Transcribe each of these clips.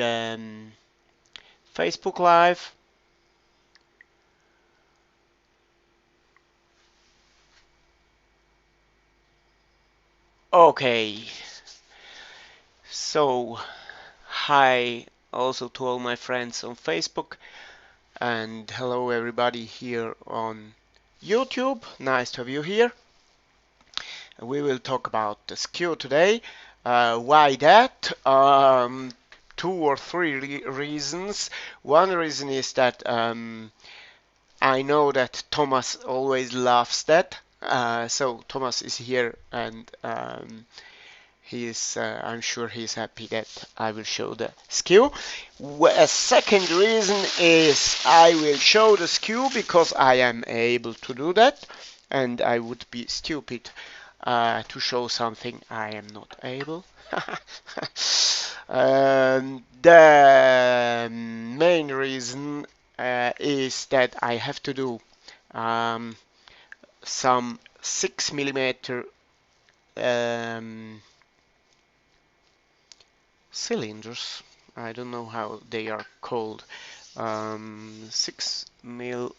um, Facebook Live. Okay, so hi also to all my friends on Facebook, and hello everybody here on YouTube. Nice to have you here. We will talk about the Skew today. Why that? Two or three reasons. One reason is that I know that Thomas always loves that. So Thomas is here, and I'm sure he's happy that I will show the Skew. A second reason is I will show the Skew because I am able to do that, and I would be stupid to show something I am not able. The main reason is that I have to do um, some 6 millimeter cylinders. I don't know how they are called. 6 mil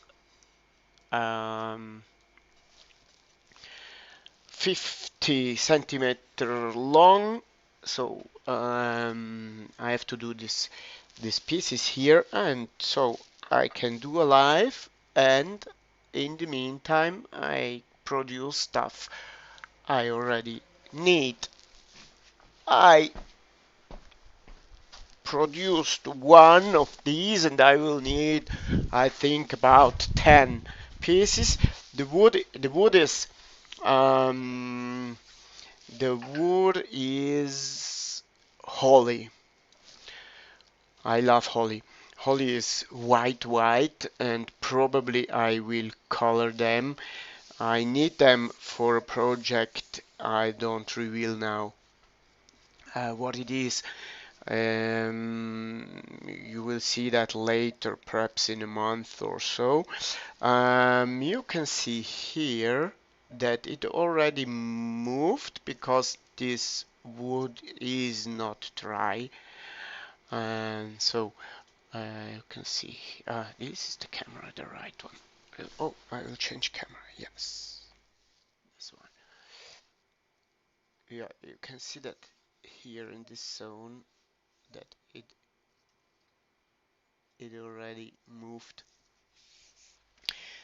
50 centimeter long. So I have to do these pieces here, and so I can do a live, and in the meantime I produce stuff I already need. I produced one of these, and I will need, I think, about 10 pieces. Um, the wood is holly. I love holly. Holly is white, and probably I will color them. I need them for a project. I don't reveal now what it is. You will see that later, perhaps in a month or so. You can see here that it already moved because this wood is not dry. And so you can see this is the camera, the right one. Oh, I will change camera. Yes, this one. Yeah, you can see that here in this zone that it already moved.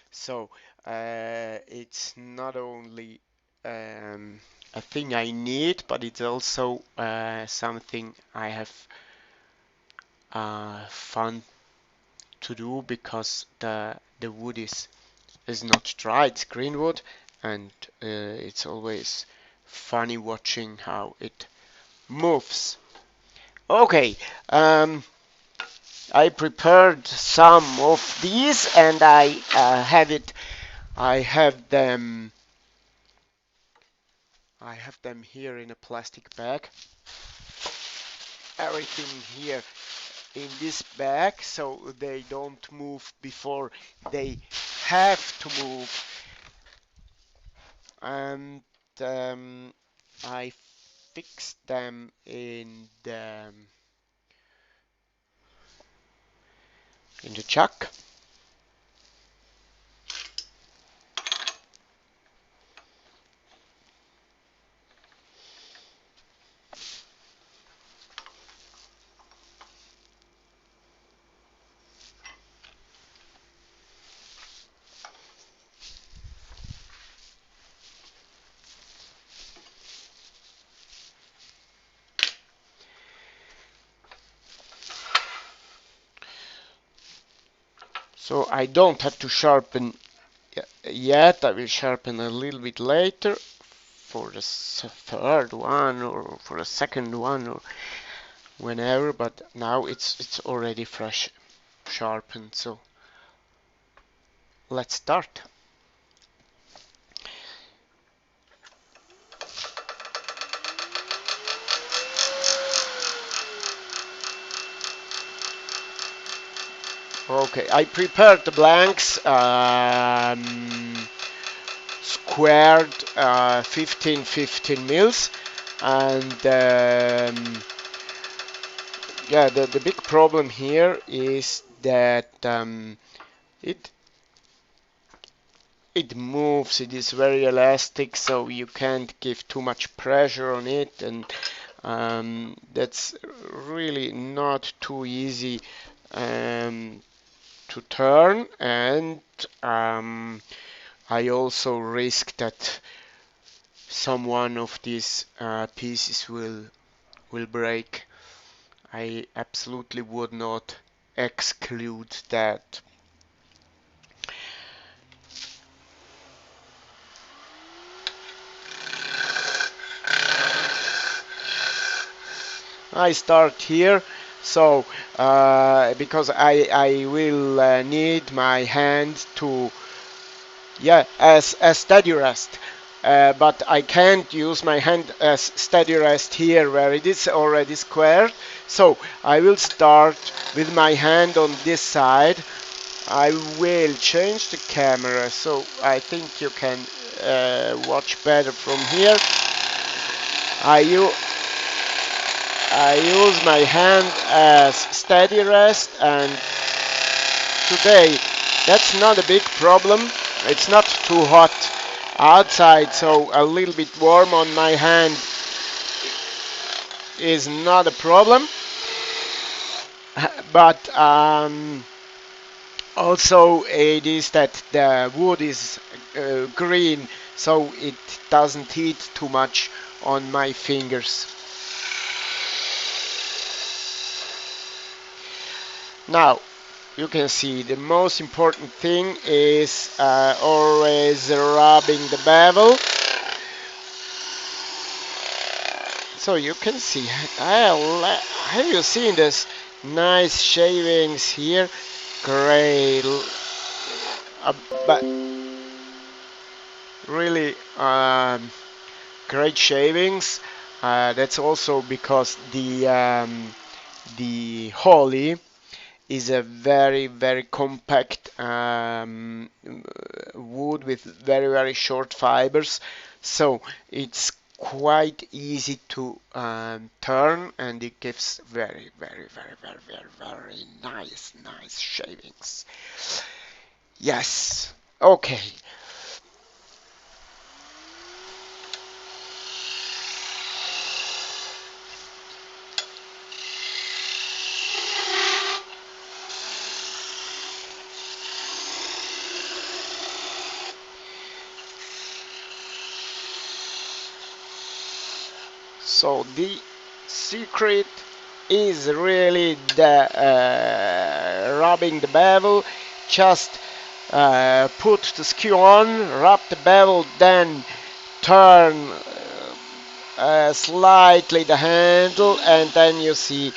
So it's not only a thing I need, but it's also something I have fun to do because the wood is not dry. It's green wood, and it's always funny watching how it moves. Okay. I prepared some of these, and I have them here in a plastic bag. Everything here in this bag, so they don't move before they have to move. And I fixed them in the chuck. So I don't have to sharpen yet. I will sharpen a little bit later for the third one or for the second one or whenever, but now it's already fresh sharpened. So let's start. Okay, I prepared the blanks, squared 15 mils, and yeah, the big problem here is that it it moves. It is very elastic, so you can't give too much pressure on it, and that's really not too easy um, to turn. And I also risk that some one of these pieces will break. I absolutely would not exclude that. I start here, so because I will need my hand to, yeah, as steady rest. But I can't use my hand as steady rest here where it is already squared. So I will start with my hand on this side. I will change the camera so I think you can watch better from here. I, u I use my hand as steady rest, and today that's not a big problem. It's not too hot outside, so a little bit warm on my hand is not a problem. But also it is that the wood is green, so it doesn't heat too much on my fingers. Now you can see the most important thing is always rubbing the bevel. So you can see, have you seen this nice shavings here? Great, but really great shavings. That's also because the holly is a very compact wood with very short fibers, so it's quite easy to turn, and it gives very nice shavings. Yes. Okay. So the secret is really the rubbing the bevel. Just put the skew on, rub the bevel, then turn slightly the handle, and then you see,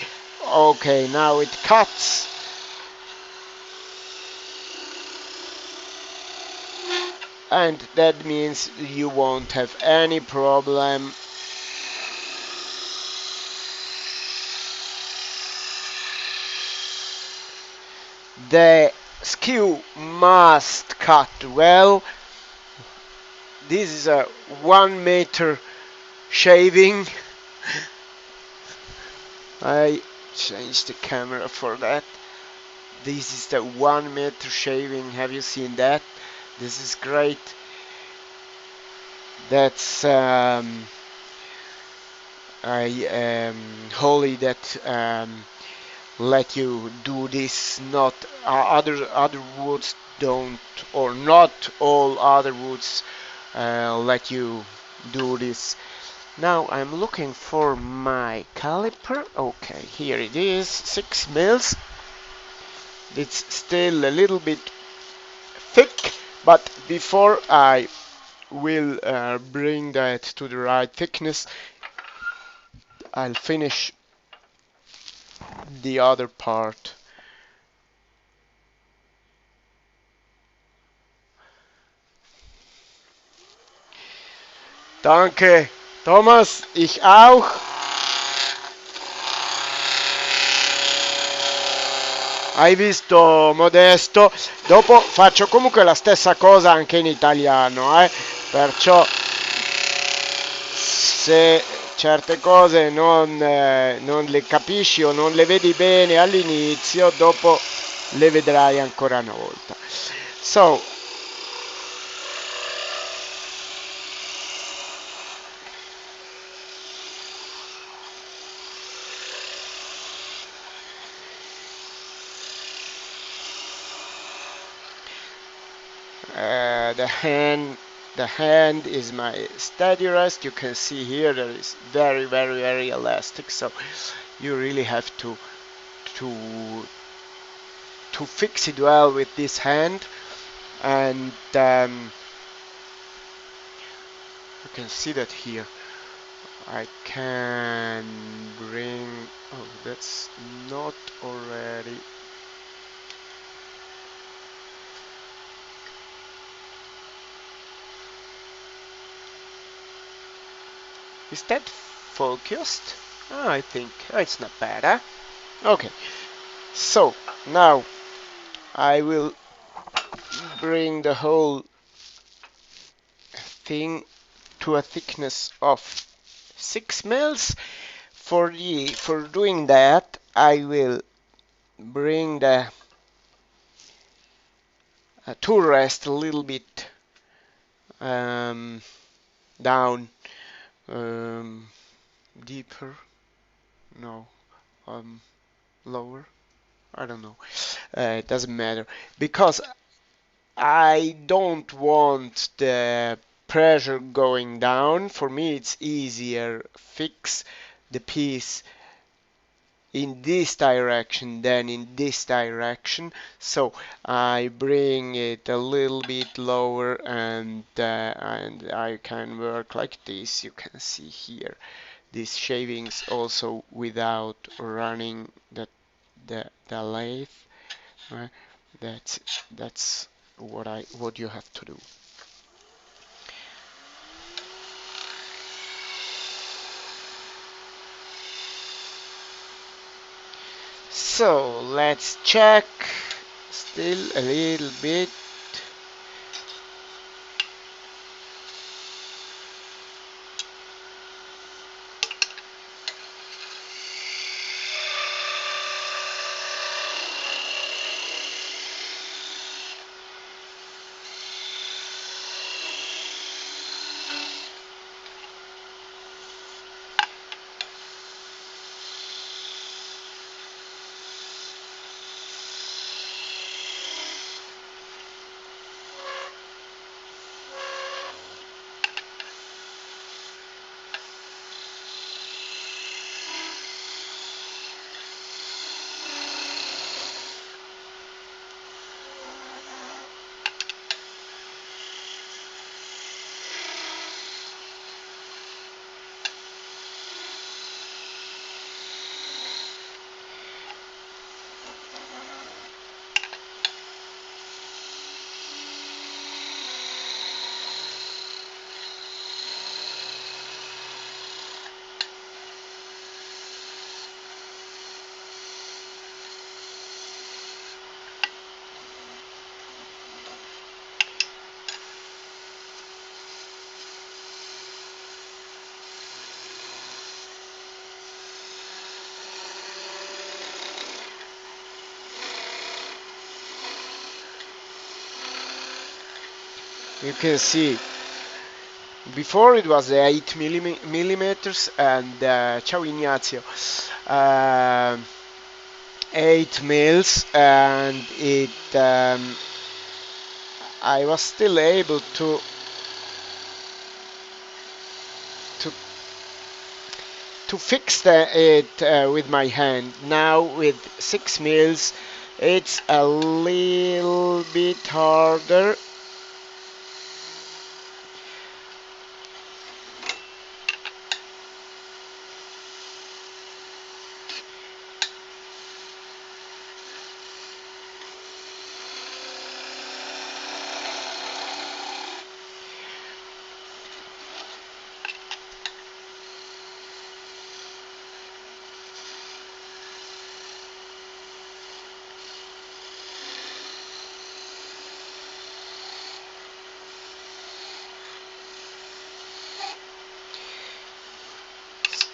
okay, now it cuts. And that means you won't have any problem. The skew must cut well. This is a 1 meter shaving. I changed the camera for that. This is the 1 meter shaving. Have you seen that? This is great. That's holy that let you do this. Not other woods don't, or not all other woods let you do this. Now I'm looking for my caliper. Okay, here it is, 6 mils. It's still a little bit thick, but before I will bring that to the right thickness, I'll finish the other part. Danke, Thomas, ich auch. Hai visto, Modesto? Dopo faccio comunque la stessa cosa anche in italiano, perciò se certe cose non le capisci o non le vedi bene all'inizio, dopo le vedrai ancora una volta. So, the hand is my steady rest. You can see here that is very, very, very elastic. So you really have to to fix it well with this hand, and you can see that here. I can bring. Oh, that's not already. Is that focused? Oh, I think it's not bad, huh? Okay, so now I will bring the whole thing to a thickness of 6 mils. For doing that, I will bring the tool rest a little bit um, down, um, deeper. No, lower. I don't know. It doesn't matter because I don't want the pressure going down. For me, it's easier fix the piece in this direction than in this direction. So I bring it a little bit lower, and I can work like this. You can see here these shavings also without running the lathe. Right? That's what you have to do. So let's check. Still a little bit. You can see before it was 8 millimeters, and ciao Ignazio, 8 mils, and I was still able to to fix it with my hand. Now with 6 mils, it's a little bit harder.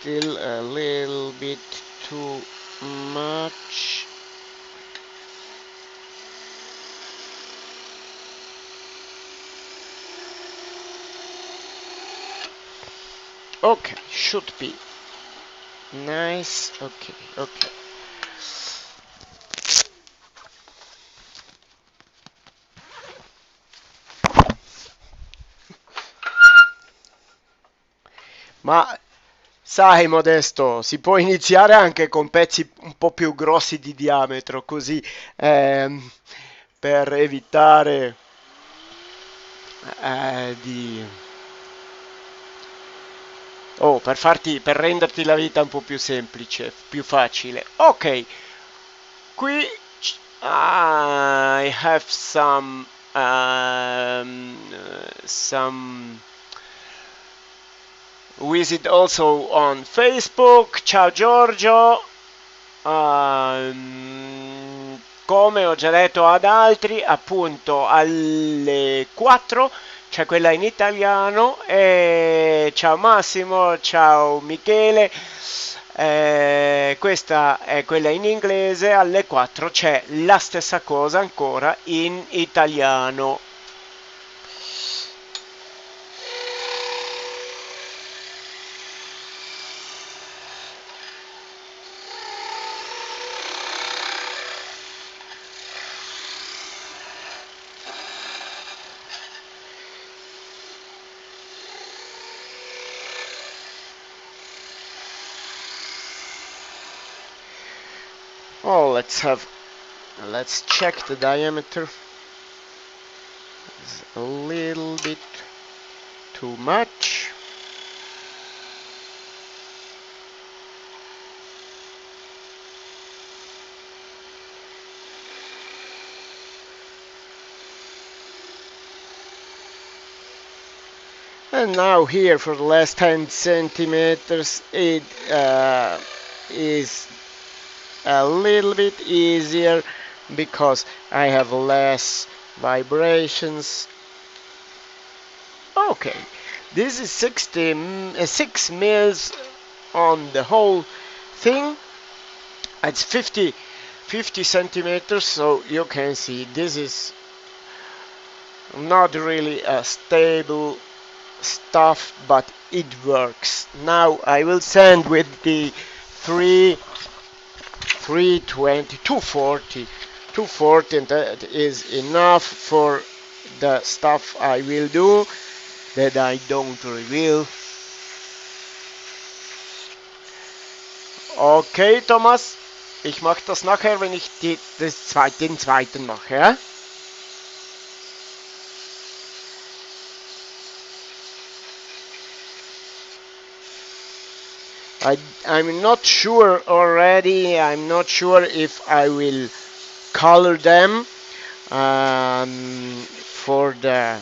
still a little bit too much. Okay, should be nice. Okay, okay. Ma sai, Modesto, si può iniziare anche con pezzi un po' più grossi di diametro, così per evitare di... Oh, per renderti la vita un po' più semplice, più facile. Ok, qui I have some visit also on Facebook. Ciao Giorgio. Come ho già detto ad altri, appunto alle 4 c'è quella in italiano. E ciao Massimo, ciao Michele. Questa è quella in inglese, alle 4 c'è la stessa cosa ancora in italiano. Oh, let's check the diameter. It's a little bit too much. And now here for the last 10 centimeters it is a little bit easier because I have less vibrations. Okay, this is 6 mils on the whole thing. It's 50 centimeters, so you can see this is not really a stable stuff, but it works. Now I will sand with the 320, 240, and that is enough for the stuff I will do that I don't reveal. Okay, Thomas, ich mache das nachher, wenn ich den zweiten mache, ja? I'm not sure already. I'm not sure if I will color them for the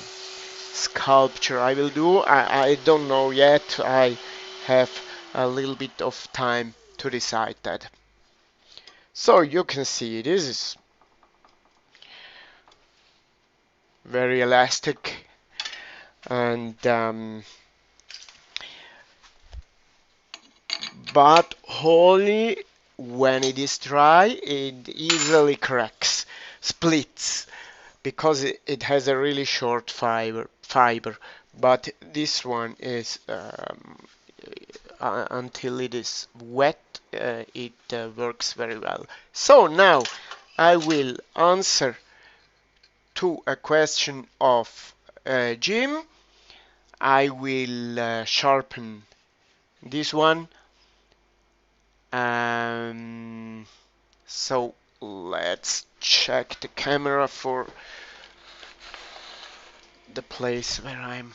sculpture I will do. I don't know yet. I have a little bit of time to decide that. So you can see this is very elastic, and but wholly when it is dry it easily cracks, splits, because it has a really short fiber. But this one is until it is wet it works very well. So now I will answer to a question of Jim. I will sharpen this one. So let's check the camera for the place where I'm.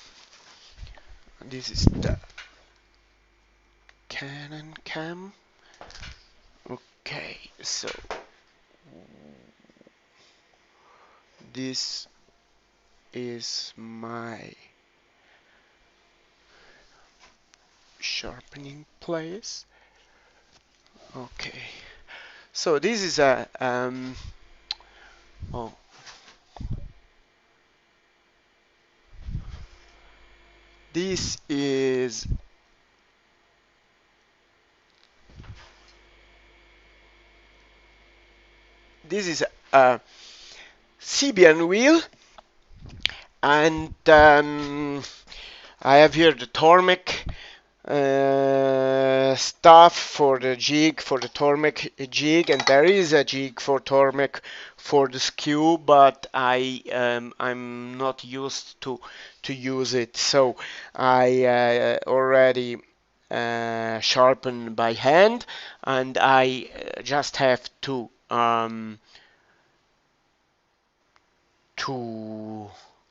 This is the Canon cam. Okay, so this is my sharpening place. Okay, so this is a oh, this is this is a CBN wheel, and I have here the Tormek stuff for the jig, for the Tormek jig, and there is a jig for Tormek for the Skew, but I'm not used to use it, so I already sharpen by hand, and I just have to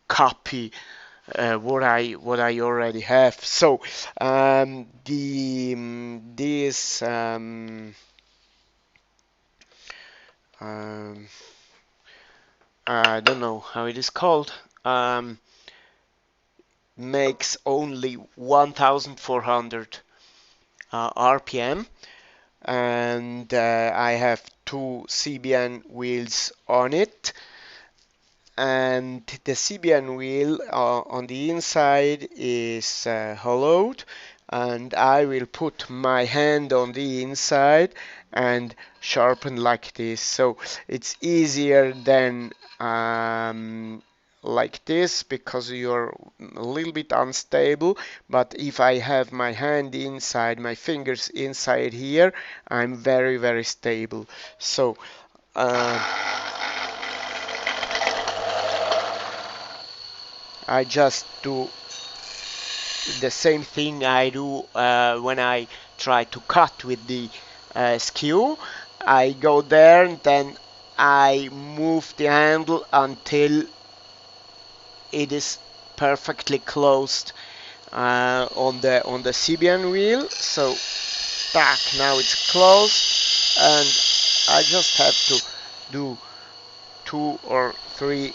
copy what I already have. So this um, I don't know how it is called. Makes only 1,400 RPM, and I have two CBN wheels on it. And the CBN wheel on the inside is hollowed, and I will put my hand on the inside and sharpen like this, so it's easier than like this, because you're a little bit unstable. But if I have my hand inside, my fingers inside here, I'm very, very stable. So I just do the same thing I do when I try to cut with the skew. I go there and then I move the handle until it is perfectly closed on the CBN wheel. So tack, now it's closed, and I just have to do 2 or 3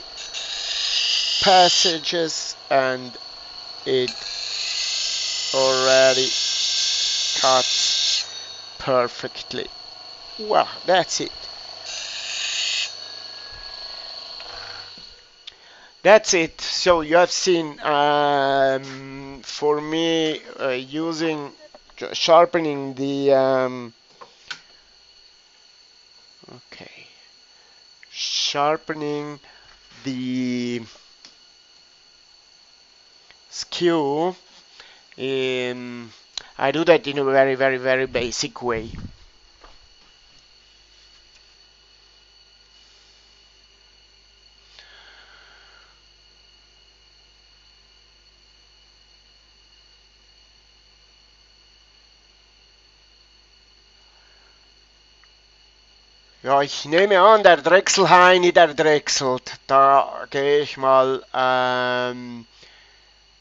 passages, and it already cuts perfectly. Well, that's it. That's it. So you have seen for me using sharpening the okay, sharpening the skew. I do that in a very, very, very basic way. Ja, ich nehme an, der Drechselheini, der drechselt. Da gehe ich mal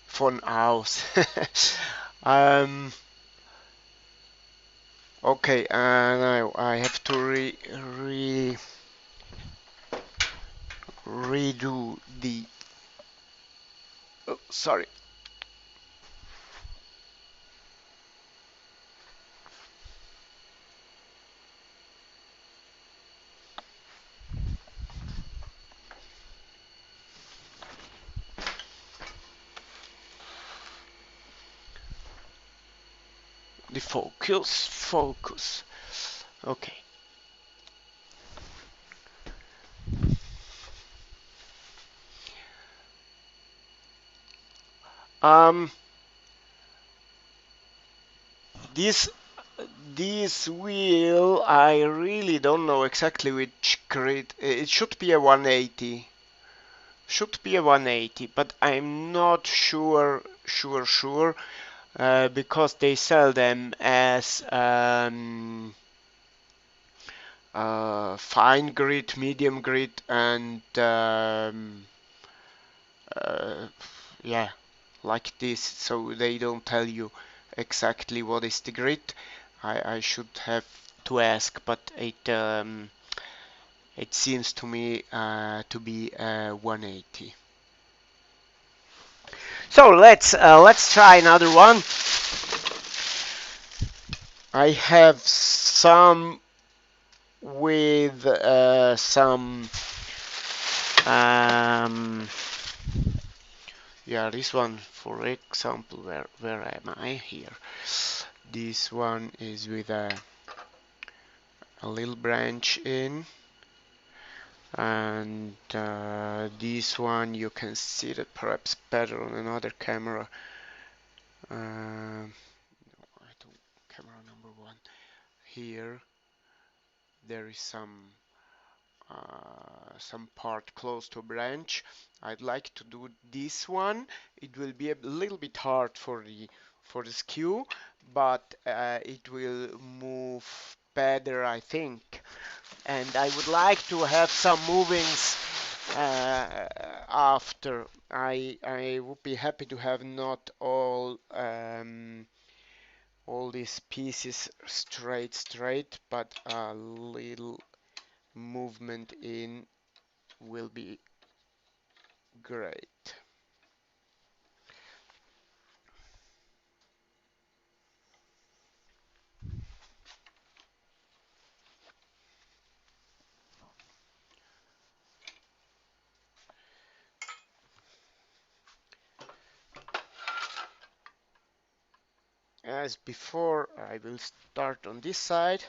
von aus. Okay, now I have to redo the. Oh, sorry. The focus. Okay. Um, this this wheel, I really don't know exactly which grid. It should be a 180. Should be a 180, but I'm not sure, because they sell them as fine grit, medium grit, and yeah, like this. So they don't tell you exactly what is the grit. I should have to ask, but it seems to me to be 180. So let's try another one. I have some with some yeah, this one, for example, where am I here? This one is with a little branch in, and this one you can see that perhaps better on another camera. Camera number 1. Here there is some part close to a branch. I'd like to do this one. It will be a little bit hard for the skew, but it will move better, I think. And I would like to have some movings after. I would be happy to have not all these pieces straight, but a little movement in will be great. As before, I will start on this side,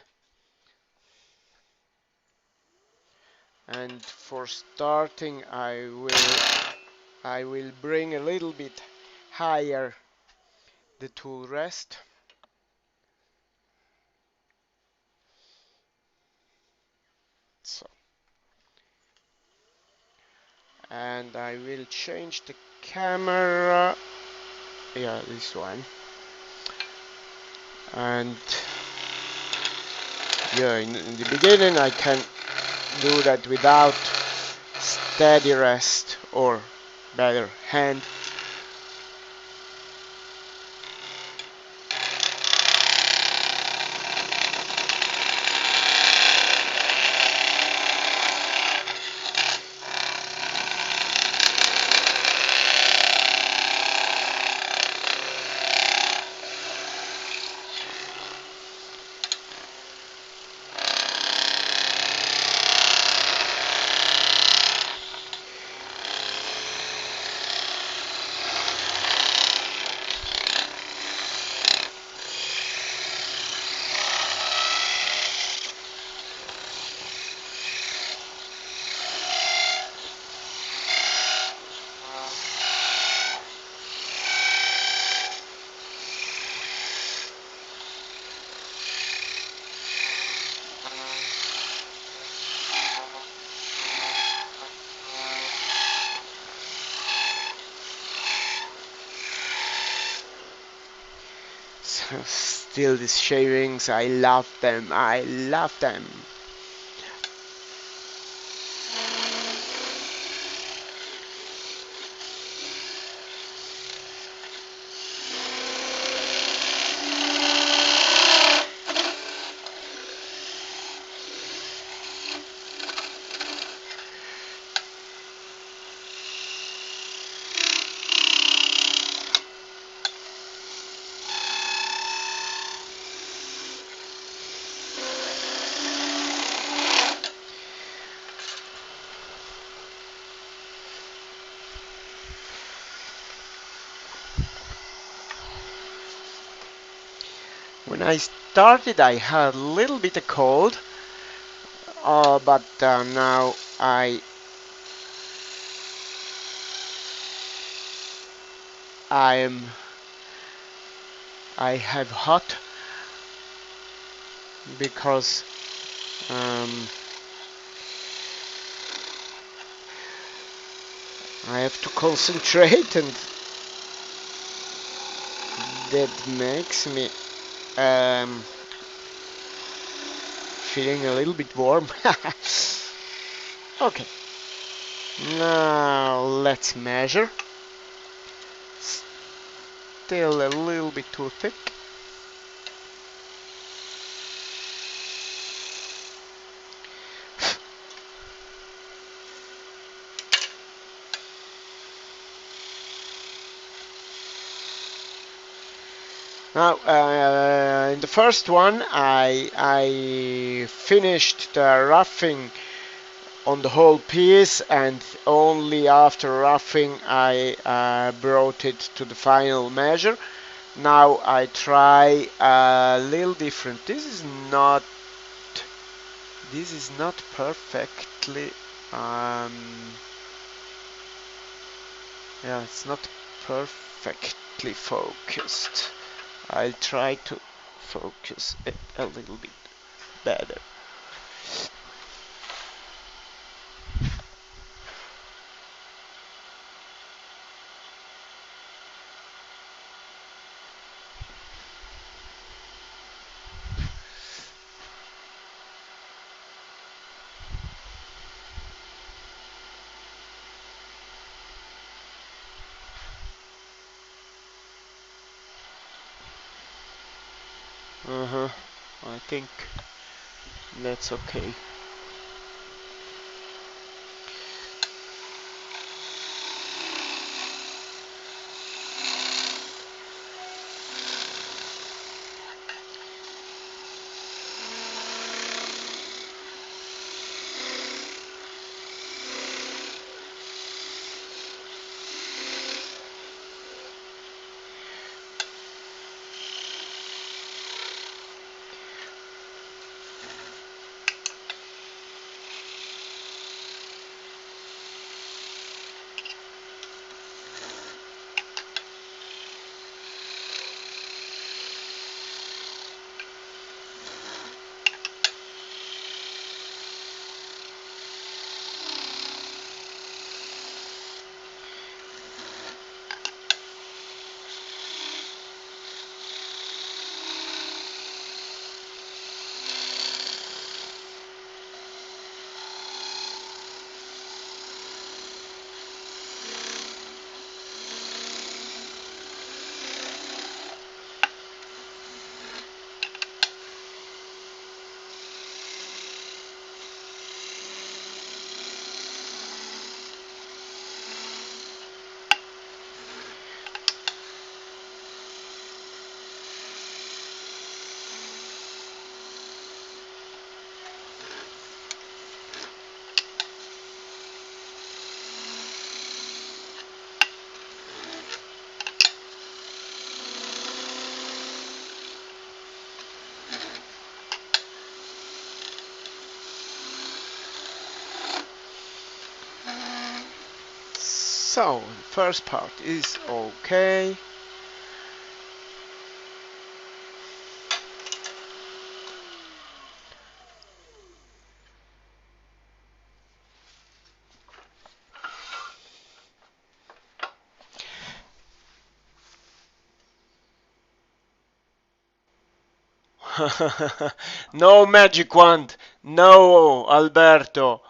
and for starting I will bring a little bit higher the tool rest. So, and I will change the camera. Yeah, this one. And yeah, in the beginning I can do that without steady rest, or better, hand. So still these shavings, I love them, I love them. When I started I had a little bit of cold, but now I am I have hot, because um, I have to concentrate, and that makes me feeling a little bit warm. Okay, now let's measure. Still a little bit too thick. Now, in the first one, I finished the roughing on the whole piece, and only after roughing I brought it to the final measure. Now I try a little different. This is not perfectly Um, yeah, it's not perfectly focused. I'll try to focus it a little bit better. Uh-huh. I think that's okay. So, first part is okay. No magic wand, no Alberto.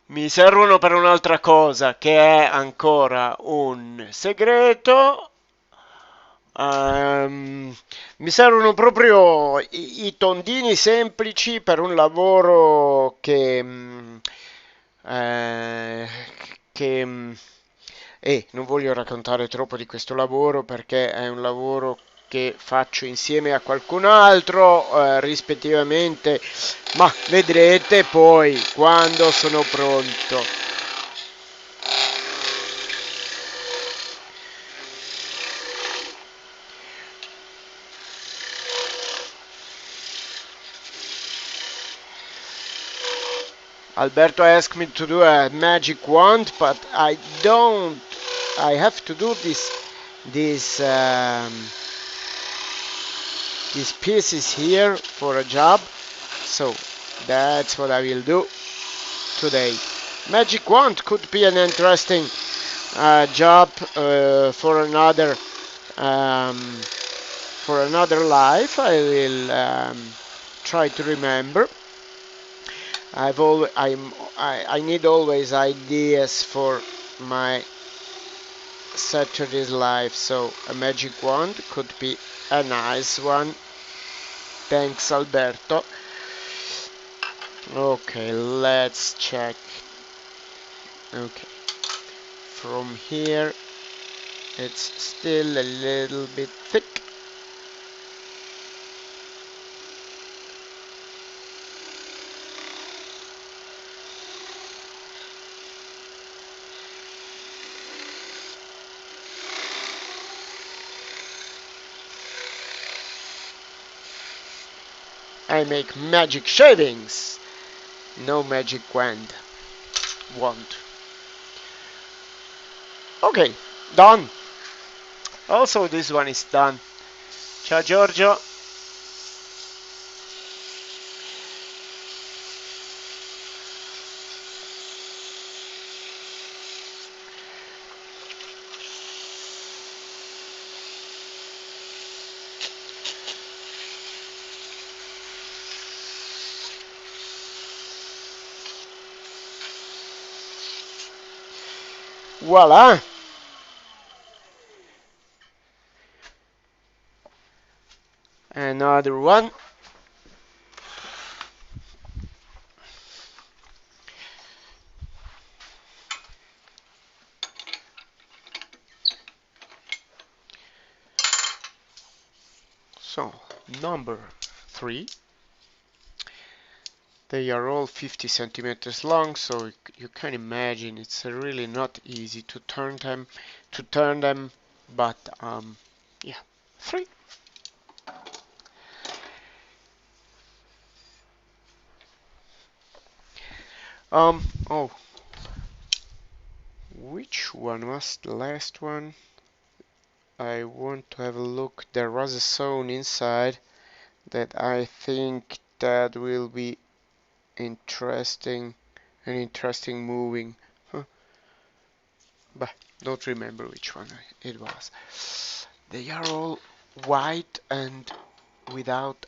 Mi servono per un'altra cosa che è ancora un segreto. Mi servono proprio i tondini semplici per un lavoro eh, che non voglio raccontare troppo di questo lavoro perché è un lavoro che faccio insieme a qualcun altro, rispettivamente, ma vedrete poi quando sono pronto. Alberto asked me to do a magic wand, but I don't. I have to do this these pieces here for a job, so that's what I will do today. Magic wand could be an interesting job um, for another life. I will try to remember. I need always ideas for my Saturday's life, so a magic wand could be a nice one. Thanks, Alberto. Okay, let's check. Okay, from here it's still a little bit thick. I make magic shavings. No magic wand. Okay, done. Also, this one is done. Ciao, Giorgio. Voila. Another one. So, number 3. They are all 50 centimeters long, so you can imagine it's really not easy to turn them, but yeah, 3. Oh, which one was the last one? I want to have a look. There was a zone inside that I think that will be interesting, an interesting moving. Huh. But don't remember which one it was. They are all white and without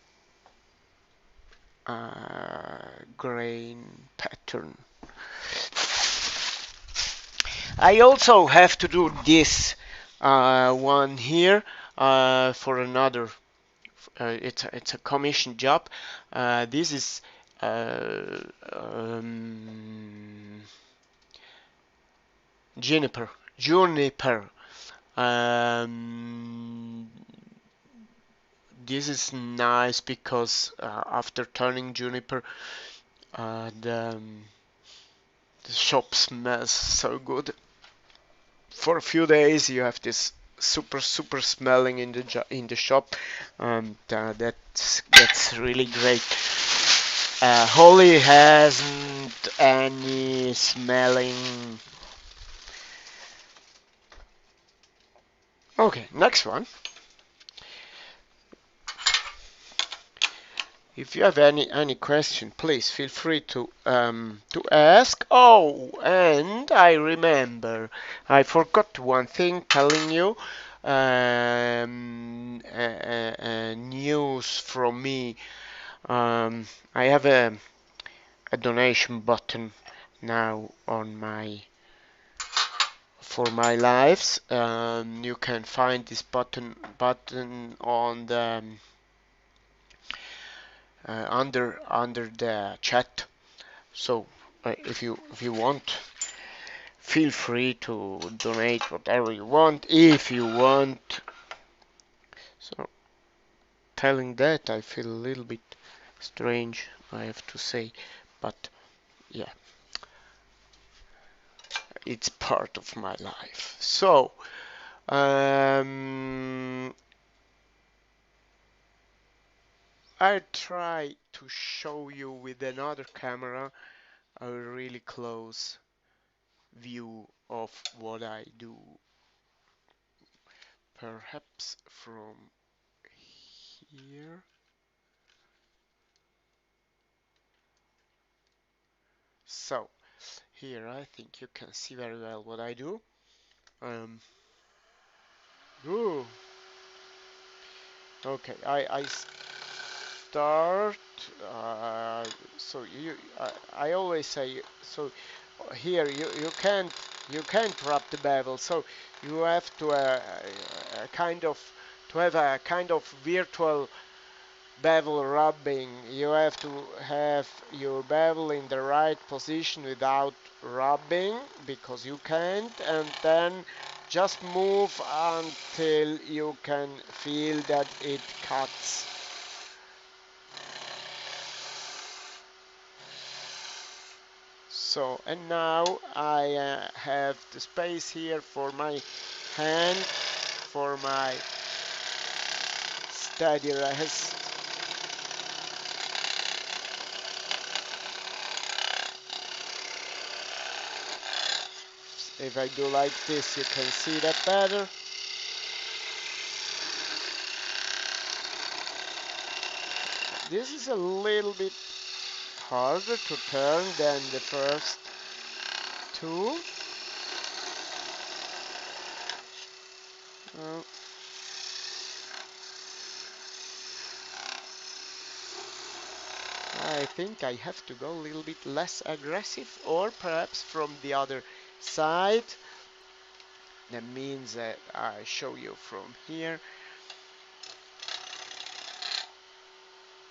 grain pattern. I also have to do this one here for another. It's a commission job. This is uh, um, juniper. Um, this is nice because after turning juniper, the shop smells so good. For a few days, you have this super smelling in the shop, and that's really great. Holly hasn't any smelling. Okay, next one. If you have any question, please feel free to ask. Oh, and I remember, I forgot one thing telling you. News from me. I have a donation button now on my for my lives. You can find this button on the under the chat. So if you want, feel free to donate whatever you want. If you want, so telling that I feel a little bit strange, I have to say, but yeah, it's part of my life. So I try to show you with another camera a really close view of what I do. Perhaps from here. So here I think you can see very well what I do. Um, ooh, okay, I start. So I always say so. Here you can't rub the bevel. So you have to kind of to have a kind of virtual bevel rubbing. You have to have your bevel in the right position without rubbing because you can't, and then just move until you can feel that it cuts. So, and now I have the space here for my hand, for my steady rest. If I do like this, you can see that better. This is a little bit harder to turn than the first two. Uh, I think I have to go a little bit less aggressive, or perhaps from the other side. That means that I show you from here,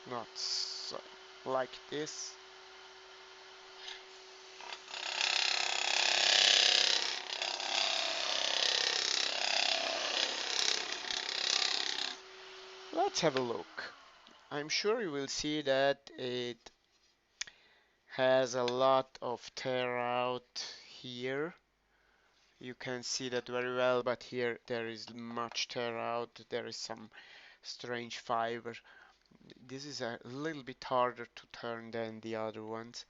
not so, like this. Let's have a look. I'm sure you will see that it has a lot of tear out here. You can see that very well, but here there is much tear out. There is some strange fiber. This is a little bit harder to turn than the other ones.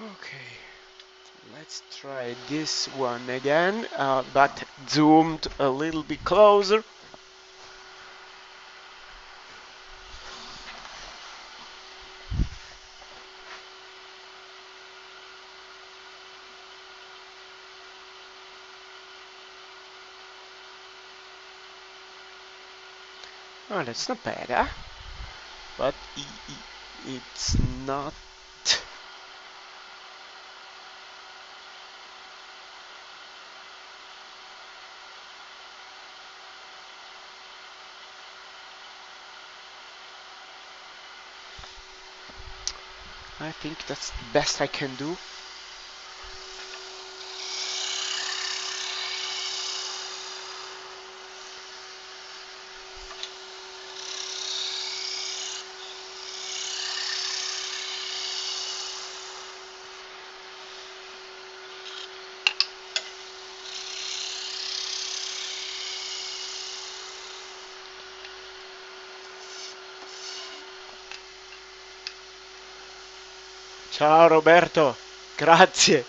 Okay, let's try this one again, but zoomed a little bit closer. Oh, that's not bad, huh? But it's not. I think that's the best I can do. Ciao Roberto, grazie.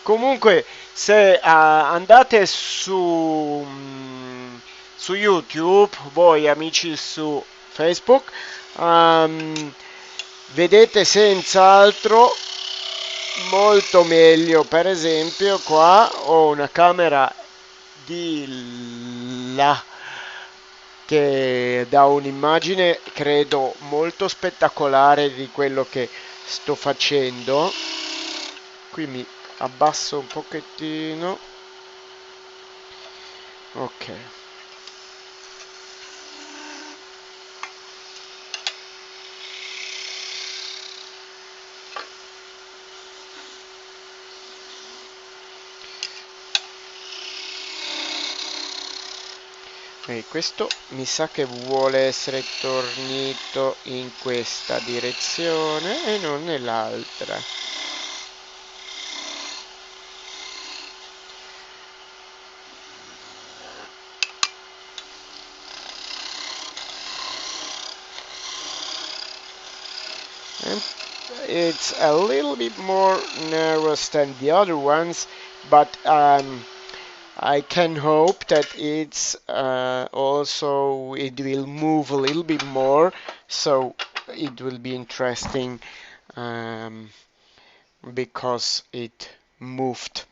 Comunque, se andate su YouTube, voi amici su Facebook, vedete senz'altro molto meglio. Per esempio, qua ho una camera di là che dà un'immagine, credo, molto spettacolare di quello che sto facendo. Qui mi abbasso un pochettino. Ok. E questo mi sa che vuole essere tornito in questa direzione e non nell'altra. And it's a little bit more nervous than the other ones, but I can hope that it's also it will move a little bit more, so it will be interesting because it moved.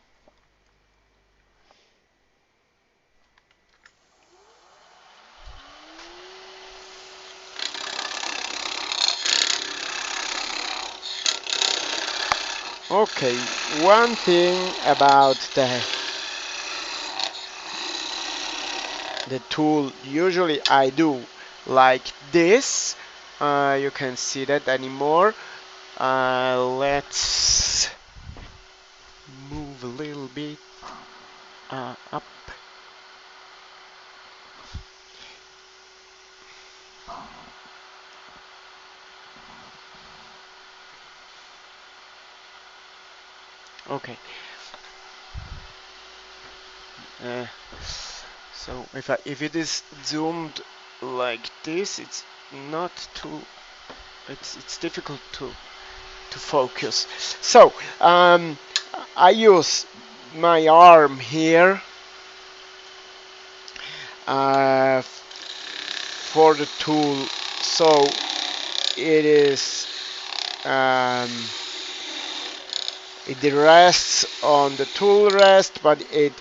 Okay, one thing about the tool, usually I do like this. You can see that anymore. Let's move move a little bit up. Okay. Uh, so if it is zoomed like this, it's not too. It's difficult to focus. So I use my arm here for the tool. So it is um, it rests on the tool rest, but it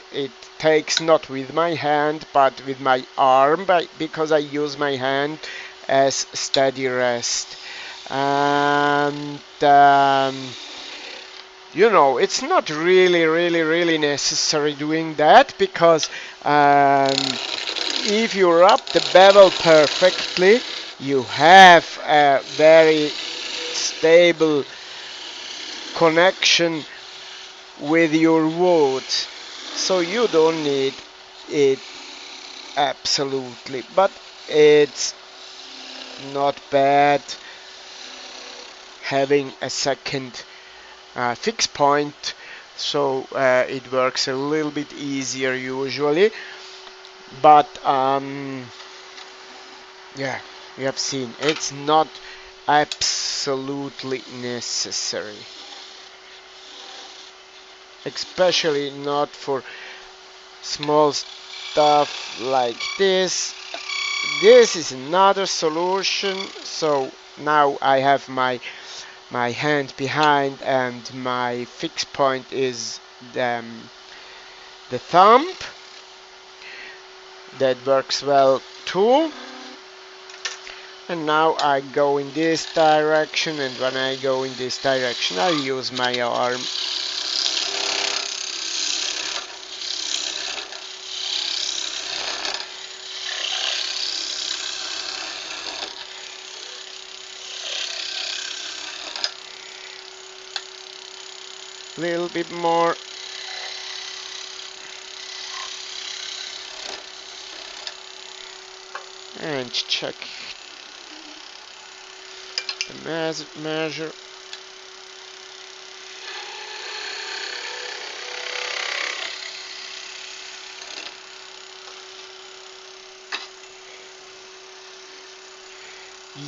takes not with my hand but with my arm, because I use my hand as steady rest. And it's not really necessary doing that, because if you rub the bevel perfectly, you have a very stable connection with your wood, so you don't need it absolutely, but it's not bad having a second fixed point, so it works a little bit easier usually. But yeah, you have seen it's not absolutely necessary, especially not for small stuff like this. This is another solution. So now I have my hand behind, and my fixed point is the thumb. That works well too. And now I go in this direction, and when I go in this direction I use my arm. Little bit more. And check the measure.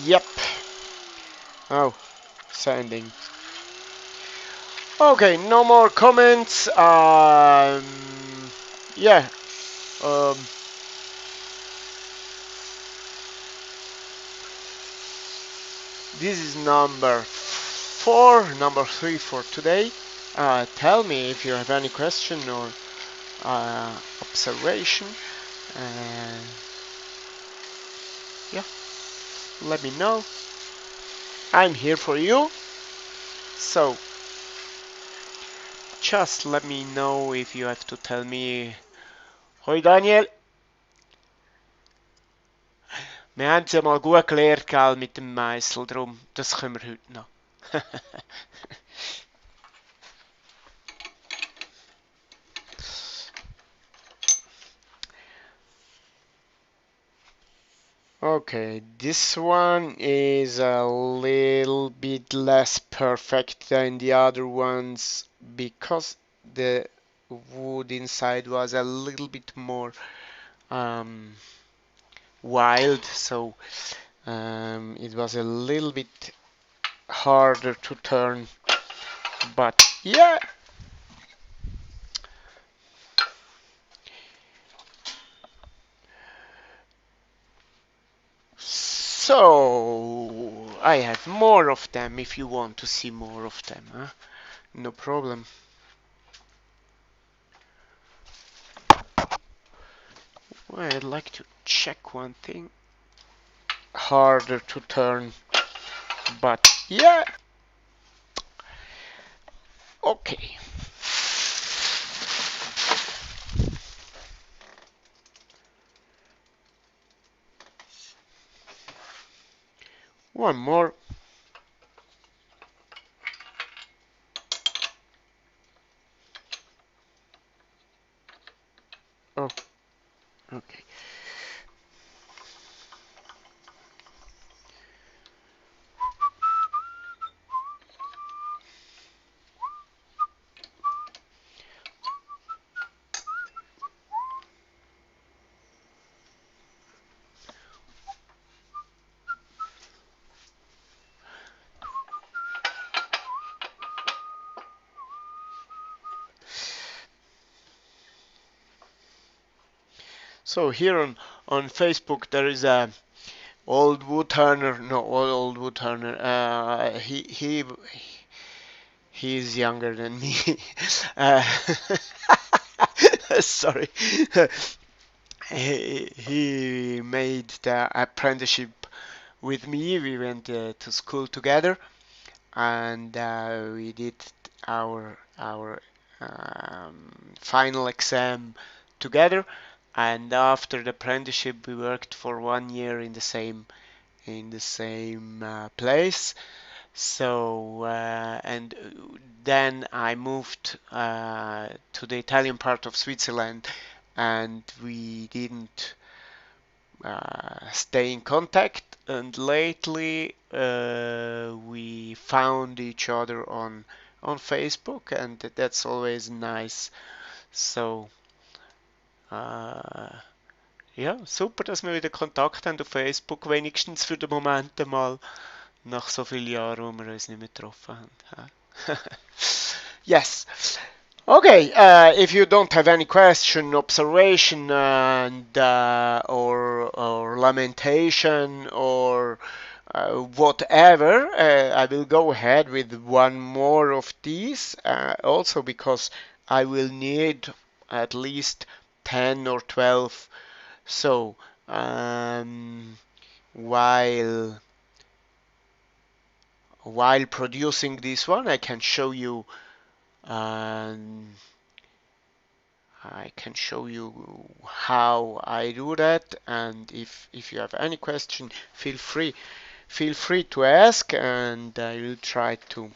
Yep. Oh, sanding. Okay, no more comments. Yeah. Um, this is number 3 for today. Tell me if you have any question or observation. Uh, yeah, let me know. I'm here for you. So just let me know if you have to tell me. Hoi Daniel, wir haben es ja mal gut gelernt, gell, mit dem Meißel, drum, das können wir heute noch. Okay, this one is a little bit less perfect than the other ones, because the wood inside was a little bit more wild, so it was a little bit harder to turn, but yeah. So I have more of them if you want to see more of them, huh? No problem. Well, I'd like to check one thing. Harder to turn, but yeah. Okay. One more. Okay. So here on Facebook there is a old woodturner, no, old woodturner. He's younger than me. uh, Sorry. He made the apprenticeship with me. We went to school together, and we did our final exam together. And after the apprenticeship, we worked for 1 year in the same place. So and then I moved to the Italian part of Switzerland, and we didn't stay in contact. And lately we found each other on Facebook, and that's always nice. So ja, super, dass wir wieder Kontakt haben auf Facebook, wenigstens für den Moment einmal, nach so vielen Jahren, wo wir uns nicht mehr getroffen haben. Yes. Okay, if you don't have any question, observation, and or lamentation or whatever, I will go ahead with one more of these. Also because I will need at least 10 or 12. So while while producing this one, um, I can show you how I do that, and if you have any question, feel free to ask, and I will try to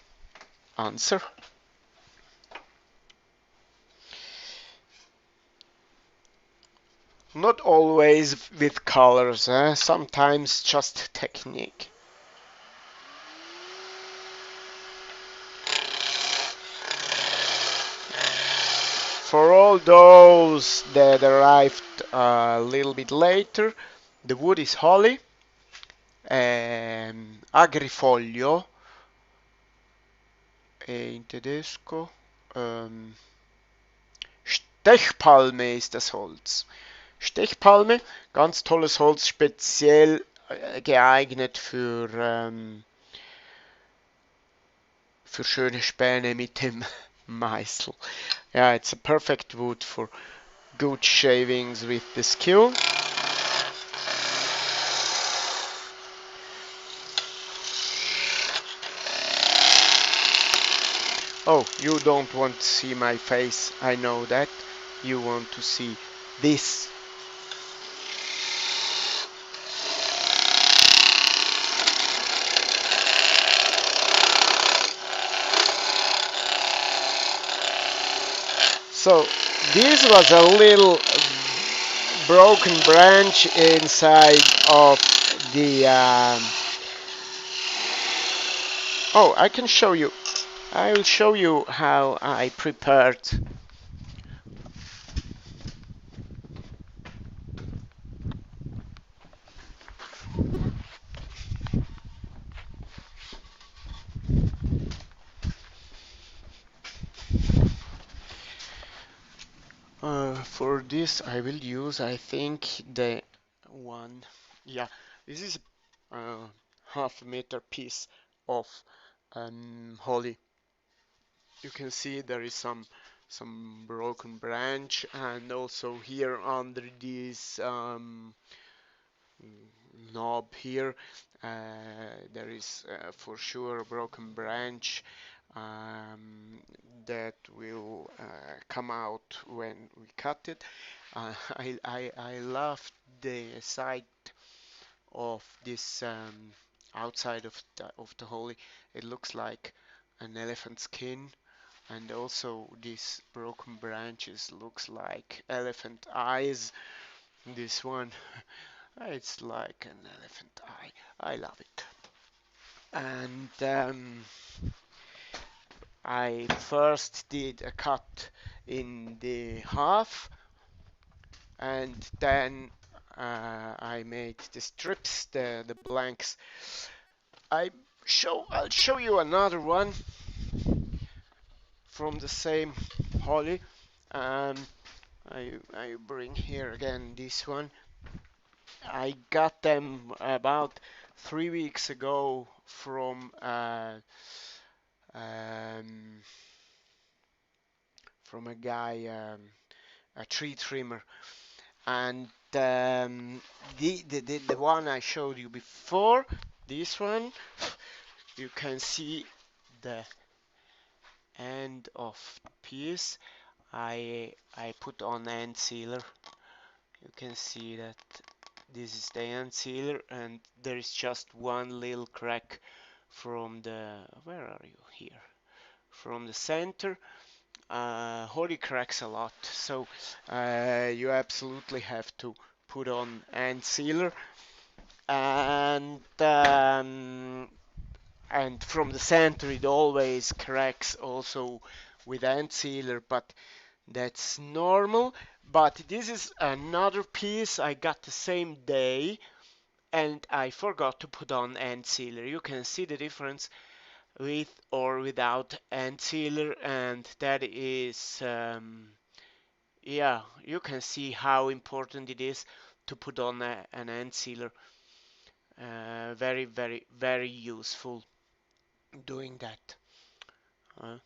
answer. Not always with colors, sometimes just technique. For all those that arrived a little bit later, the wood is holly, agrifoglio in tedesco. Stechpalme ist das Holz. Stechpalme, ganz tolles Holz, speziell geeignet für schöne Späne mit dem Meißel. Yeah, it's a perfect wood for good shavings with the Skew. Oh, you don't want to see my face, I know that. You want to see this. So this was a little broken branch inside of the oh, I can show you. I will show you how I prepared. For this I will use, I think, the one, yeah, this is a half-meter piece of holly. You can see there is some broken branch, and also here under this knob here there is for sure a broken branch um, that will come out when we cut it. I love the side of this outside of the holly. It looks like an elephant skin, and also these broken branches looks like elephant eyes. This one, it's like an elephant eye. I love it. And I first did a cut in the half, and then I made the strips, the blanks. I'll show you another one from the same holly. Um, I bring here again this one. I got them about 3 weeks ago um, from a guy, a tree trimmer, and the one I showed you before, this one, you can see the end of the piece. I put on end sealer. You can see that this is the end sealer, and there is just one little crack from the, where are you here, from the center. Holly cracks a lot, so you absolutely have to put on end sealer, and from the center it always cracks also with end sealer, but that's normal. But this is another piece I got the same day, and I forgot to put on end sealer. You can see the difference with or without end sealer, and that is yeah, you can see how important it is to put on an end sealer. Very, very, very useful doing that. Uh,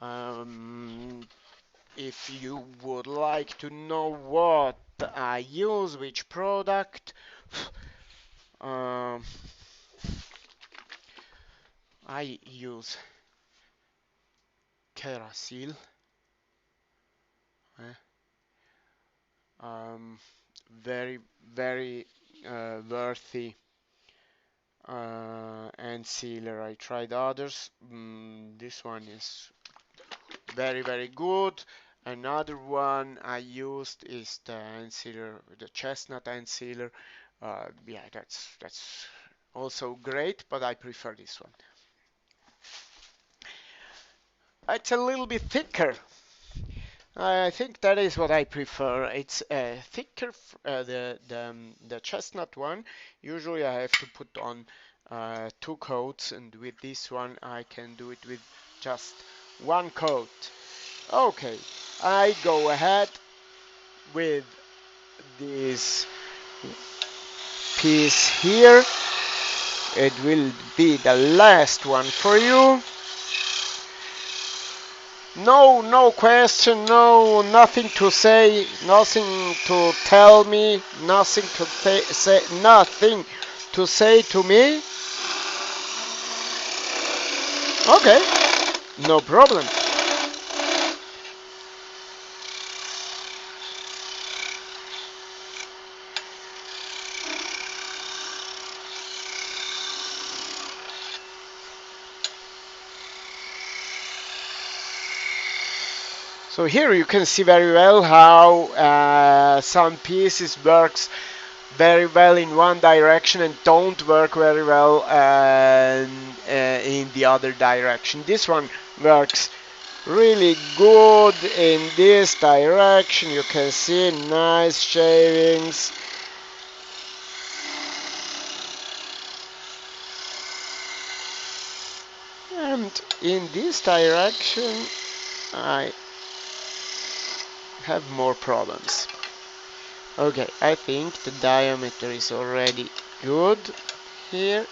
um, if you would like to know what I use, which product, um, I use Kerasil. Um, very, very worthy and sealer. I tried others. This one is very, very good. Another one I used is the end sealer, the chestnut end sealer. Yeah, that's also great, but I prefer this one. It's a little bit thicker. I think that is what I prefer. It's thicker. The chestnut one. Usually I have to put on 2 coats, and with this one I can do it with just 1 coat. Okay, I go ahead with this piece here. It will be the last one for you. No, no question, no, nothing to say, nothing to tell me, nothing to say, nothing to say to me. Okay, no problem. So here you can see very well how some pieces works very well in one direction and don't work very well in the other direction. This one works really good in this direction. You can see nice shavings. And in this direction I have more problems. Okay, I think the diameter is already good here.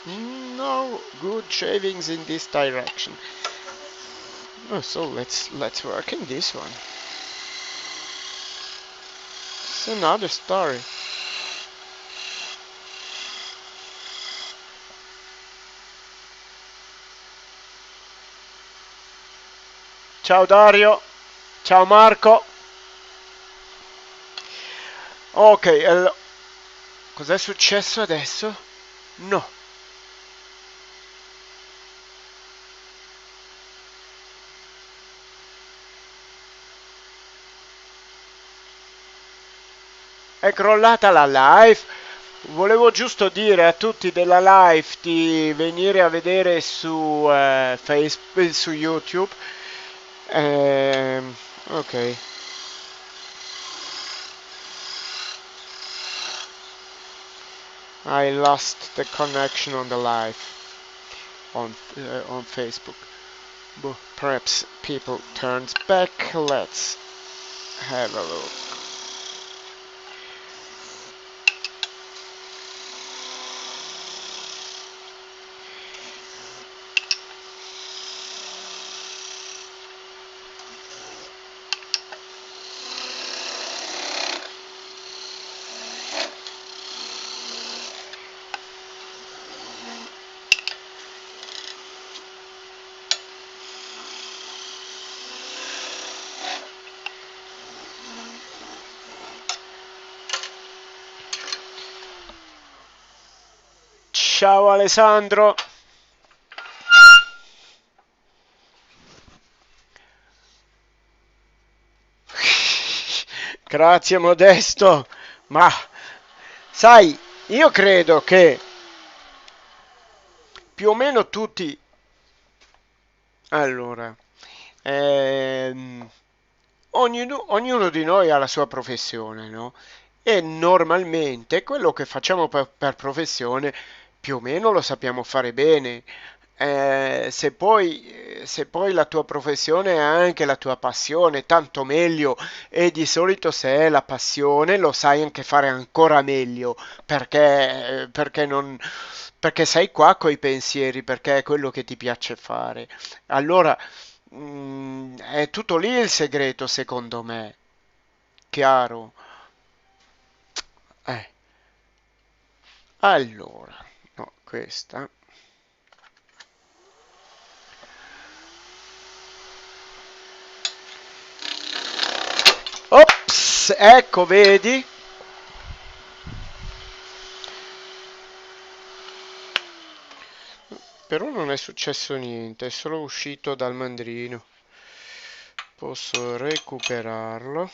No good shavings in this direction. Oh, so let's work in this one. It's another story. Ciao Dario, ciao Marco. Ok, cos'è successo adesso? No. È crollata la live. Volevo giusto dire a tutti della live di venire a vedere su Facebook, su YouTube. Ok. I lost the connection on the live on Facebook. But perhaps people turned back. Let's have a look. Ciao Alessandro. Grazie Modesto. Ma sai, io credo che più o meno tutti... Allora, ehm, ognuno di noi ha la sua professione, no? E normalmente quello che facciamo per professione più o meno lo sappiamo fare bene. Se poi la tua professione è anche la tua passione, tanto meglio. E di solito se è la passione lo sai anche fare ancora meglio, perché sei qua coi pensieri, perché è quello che ti piace fare. Allora, è tutto lì il segreto, secondo me. Chiaro? Eh, allora, no, questa. Ops, ecco, vedi? Però non è successo niente, è solo uscito dal mandrino. Posso recuperarlo.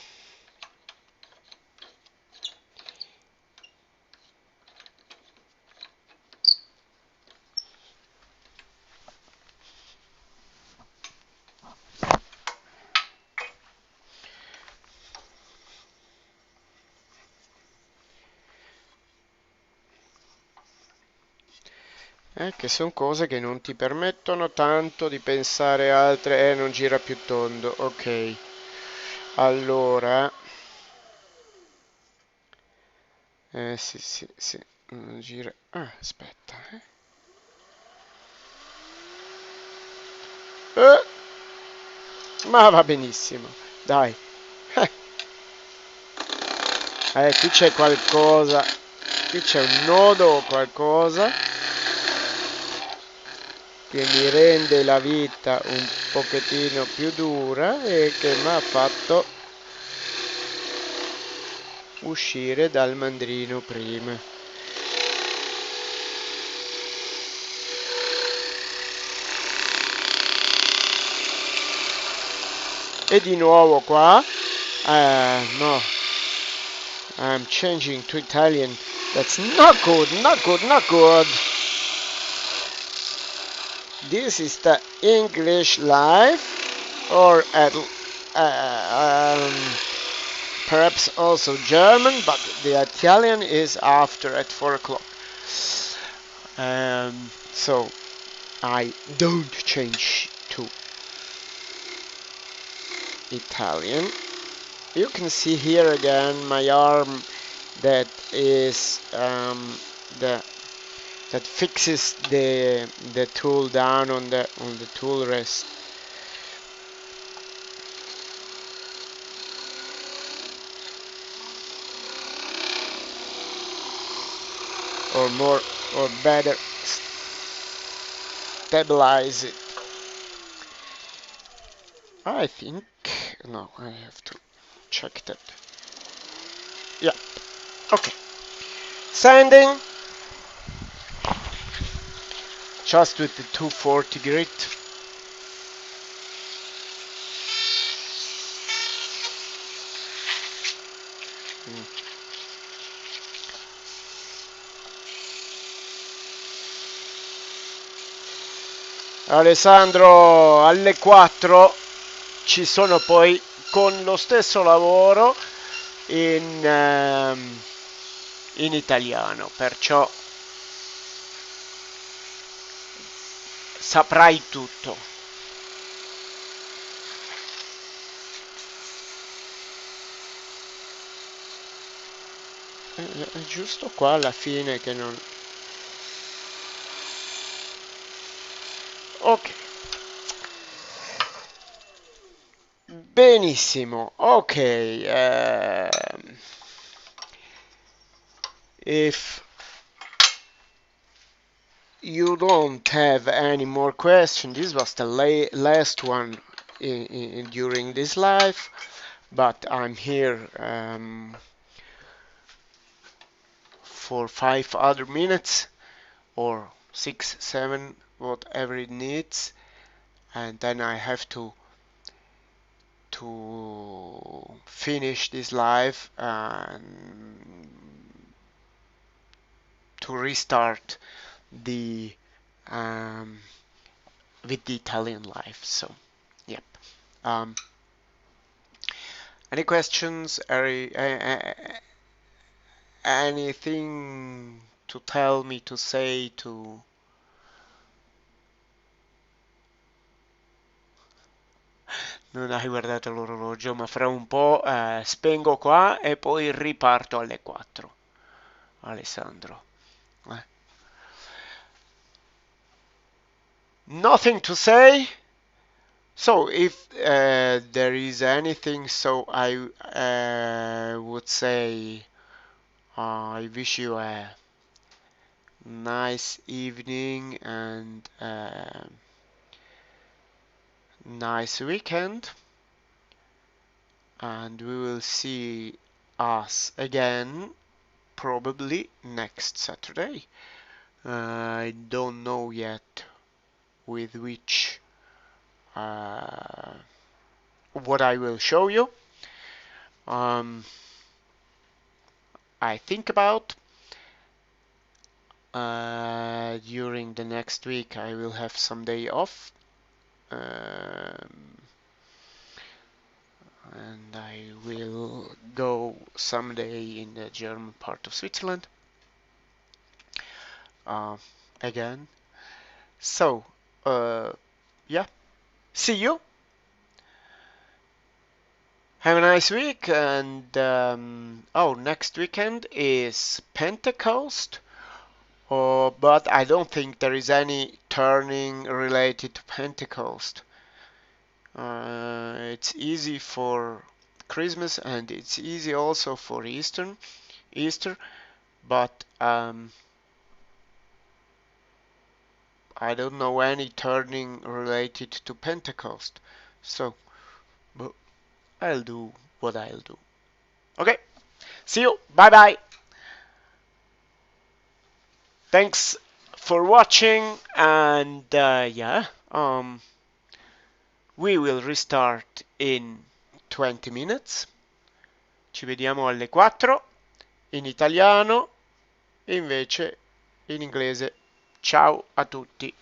Che sono cose che non ti permettono tanto di pensare altre. Non gira più tondo. Ok. Allora. Sì, sì, sì. Non gira. Ah, aspetta. Eh, ma va benissimo. Dai. Qui c'è qualcosa. Qui c'è un nodo o qualcosa che mi rende la vita un pochettino più dura e che mi ha fatto uscire dal mandrino prima. E di nuovo qua. No. I'm changing to Italian. That's not good, not good, not good. This is the English live, or perhaps also German, but the Italian is after at 4 o'clock. So I don't change to Italian. You can see here again my arm that is that fixes the tool down on the tool rest. Or more, or better, stabilize it. I think, no, I have to check that. Yeah, okay. Sanding, just with the 240 grit. Alessandro, alle 4 ci sono poi con lo stesso lavoro in italiano, perciò saprai tutto. È giusto qua alla fine che non... Ok. Benissimo, ok. If you don't have any more questions, this was the last one during this live, but I'm here for 5 other minutes or 6, 7, whatever it needs, and then I have to finish this live and to restart the um, with the Italian live. So, yep. Um, any questions? Anything to tell me to say to? Non hai guardato l'orologio, ma fra un po' spengo qua e poi riparto alle 4. Alessandro. Eh. Nothing to say. So if there is anything, so I would say I wish you a nice evening and nice weekend, and we will see us again probably next Saturday. I don't know yet with which what I will show you. I think about during the next week I will have some day off, and I will go someday in the German part of Switzerland uh, again. So yeah, see you. Have a nice week, and oh, next weekend is Pentecost. Oh, but I don't think there is any turning related to Pentecost. It's easy for Christmas and it's easy also for Easter, but I don't know any turning related to Pentecost. So, but I'll do what I'll do. Okay, see you. Bye bye. Thanks for watching, and yeah, we will restart in 20 minutes. Ci vediamo alle 4 in italiano e invece in inglese. Ciao a tutti.